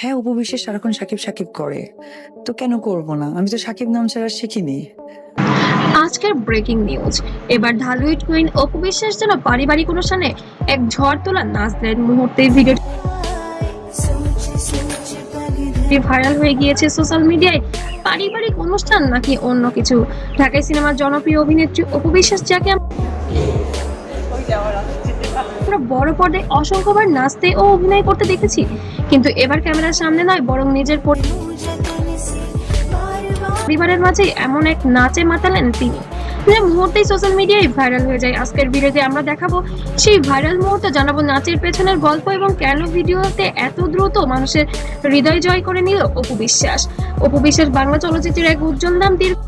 হ্যাঁ, অপু বিশ্বাস সারাক্ষণ সাকিব সাকিব করে। তো কেন করব না? আমি তো সাকিব নাম ছাড়া শিখিনি। আজকের ব্রেকিং নিউজ। এবার ঢালিউড কুইন অপু বিশ্বাস যেন পারিবারিক অনুষ্ঠানে এক ঝড় তোলা নাচ দেন। মুহূর্তে ভিডিওটি ভাইরাল হয়ে গিয়েছে সোশ্যাল মিডিয়ায়। পারিবারিক অনুষ্ঠান নাকি অন্য কিছু? ঢাকাই সিনেমার জনপ্রিয় অভিনেত্রী অপু বিশ্বাস, যাকে আমরা বড় পর্দায় অসংখ্যবার নাচতে ও অভিনয় করতে দেখেছি, কিন্তু এবার ক্যামেরার সামনে নয়, বরং নিজের পরিবারের মাঝে এমন এক নাচে মাতালেন তিনি, যে মুহূর্তেই সোশ্যাল মিডিয়ায় ভাইরাল হয়ে যায়। আজকের ভিডিওতে আমরা দেখাবো সেই ভাইরাল মুহূর্ত, জানাবো নাচের পেছনের গল্প এবং কেন ভিডিওতে এত দ্রুত মানুষের হৃদয় জয় করে নিল অপু বিশ্বাস। অপু বিশ্বাস বাংলা চলচ্চিত্রের এক উজ্জ্বল নাম। দীর্ঘ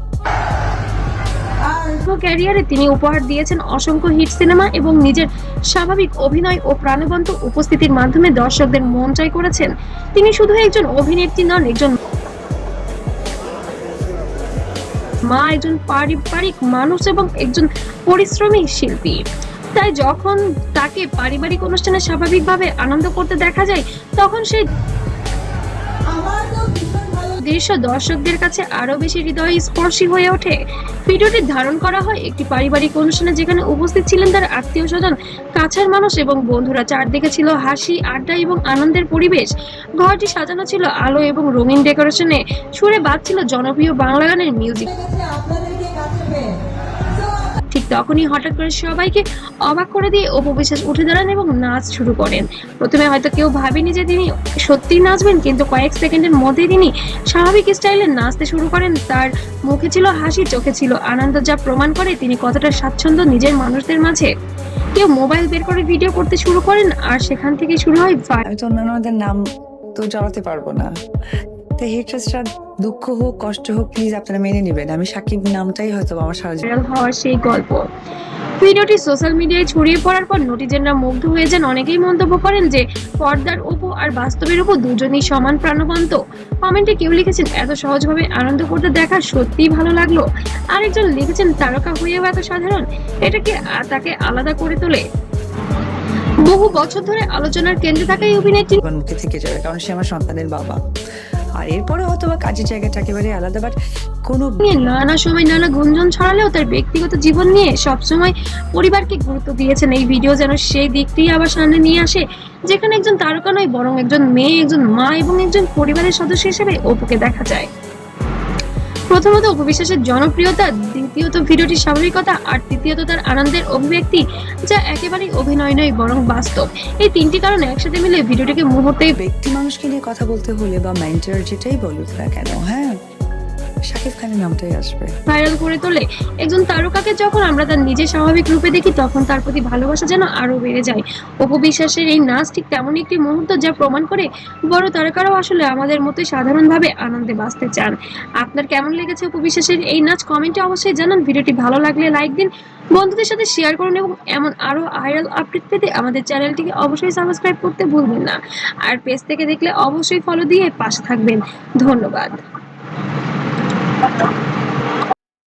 ক্যারিয়ারে তিনি উপহার দিয়েছেন অসংখ্য হিট সিনেমা এবং নিজের স্বাভাবিক অভিনয় ও প্রাণবন্ত উপস্থিতির মাধ্যমে দর্শকদের মন জয় করেছেন। তিনি শুধু একজন অভিনেত্রী নন, একজন মা, একজন পারিবারিক মানুষ এবং একজন পরিশ্রমী শিল্পী। তাই যখন তাকে পারিবারিক অনুষ্ঠানে স্বাভাবিকভাবে আনন্দ করতে দেখা যায়, তখন সেই দৃশ্য দর্শকদের কাছে আরো বেশি হৃদয়স্পর্শী হয়ে ওঠে। ভিডিওটি ধারণ করা হয় একটি পারিবারিক অনুষ্ঠানে, যেখানে উপস্থিত ছিলেন তার আত্মীয় স্বজন, কাছের মানুষ এবং বন্ধুরা। চারদিকে ছিল হাসি, আড্ডা এবং আনন্দের পরিবেশ। ঘরটি সাজানো ছিল আলো এবং রঙিন ডেকোরেশনে, সুরে বাজছিল জনপ্রিয় বাংলা গানের মিউজিক। ঠিক তখনই হঠাৎ করে সবাইকে অবাক করে দিয়ে অপু বিশ্বাস উঠে দাঁড়ান এবং নাচ শুরু করেন। প্রথমে হয়তো কেউ ভাবেনি যে তিনি সত্যিই নাচবেন, কিন্তু কয়েক সেকেন্ডের মধ্যেই তিনি স্বাভাবিক স্টাইলে নাচতে শুরু করেন। তার মুখে ছিল হাসি, চোখে ছিল আনন্দ, যা প্রমাণ করে তিনি কতটা স্বাচ্ছন্দ্য নিজের মানুষদের মাঝে। কেউ মোবাইল বের করে ভিডিও করতে শুরু করেন, আর সেখান থেকে শুরু হয় আমি তো অন্যান্যদের নাম তো জড়াতে পারবো না। তো হেটার্সরা দুঃখ হোক কষ্ট হোক প্লিজ আপনারা মেনে নিবেন। আমি সাকিব নামটাই হয়তো আমার সারা জীবন। ভাইরাল হওয়ার সেই গল্প। ভিডিওটি সোশ্যাল মিডিয়ায় ছড়িয়ে পড়ার পর নেটিজেনরা মুগ্ধ হয়ে যান। অনেকেই মন্তব্য করেন যে পর্দার অপু আর বাস্তবের অপু দুজনেই সমান প্রাণবন্ত। কমেন্টে কেউ লিখেছেন, এত সহজভাবে আনন্দ করতে দেখা সত্যিই ভালো লাগলো। আরেকজন লিখেছেন, তারকা হয়েও এত সাধারণ, এটা কি তাকে আলাদা করে তোলে? বহু বছর ধরে আলোচনার কেন্দ্রে থাকা এই অভিনেত্রী জীবন মুখে থেকে যাবে, কারণ সে আমার সন্তানের বাবা। আর এরপরে হয়তো বা কাজের জায়গাটা একেবারে আলাদা, বাট কোনো নিয়ে নানা সময় নানা গুঞ্জন ছড়ালেও তার ব্যক্তিগত জীবন নিয়ে সবসময় পরিবারকে গুরুত্ব দিয়েছেন। এই ভিডিও যেন সেই দিকটি আবার সামনে নিয়ে আসে, যেখানে একজন তারকা নয়, বরং একজন মেয়ে, একজন মা এবং একজন পরিবারের সদস্য হিসেবে অপুকে দেখা যায়। প্রথমত অপু বিশ্বাসের জনপ্রিয়তা, দ্বিতীয়ত ভিডিওটির স্বাভাবিকতা, আর তৃতীয়ত তার আনন্দের অভিব্যক্তি, যা একেবারেই অভিনয় নয় বরং বাস্তব। এই তিনটি কারণ একসাথে মিলে ভিডিওটিকে মুহূর্তেই ব্যক্তি মানুষকে নিয়ে কথা বলতে হলে বা মেন্টর যেটাই বলুক না কেন, হ্যাঁ শাকিব খানের নামটাই আসবে। ভাইরাল করে তোলে। একজন তারকাকে যখন আমরা তার নিজের স্বাভাবিক রূপে দেখি, তখন তার প্রতি ভালোবাসা যেন আরো বেড়ে যায়। অপু বিশ্বাসের এই নাচ ঠিক তেমনই একটি মুহূর্ত, যা প্রমাণ করে বড় তারকারাও আসলে আমাদের মতোই সাধারণভাবে আনন্দে বাঁচতে চান। আপনার কেমন লেগেছে অপু বিশ্বাসের এই নাচ? কমেন্টে অবশ্যই জানান। ভিডিওটি ভালো লাগলে লাইক দিন, বন্ধুদের সাথে শেয়ার করুন এবং এমন আরো ভাইরাল আপডেট পেতে আমাদের চ্যানেলটিকে অবশ্যই সাবস্ক্রাইব করতে ভুলবেন না। আর পেজ থেকে দেখলে অবশ্যই ফলো দিয়ে পাশে থাকবেন। ধন্যবাদ।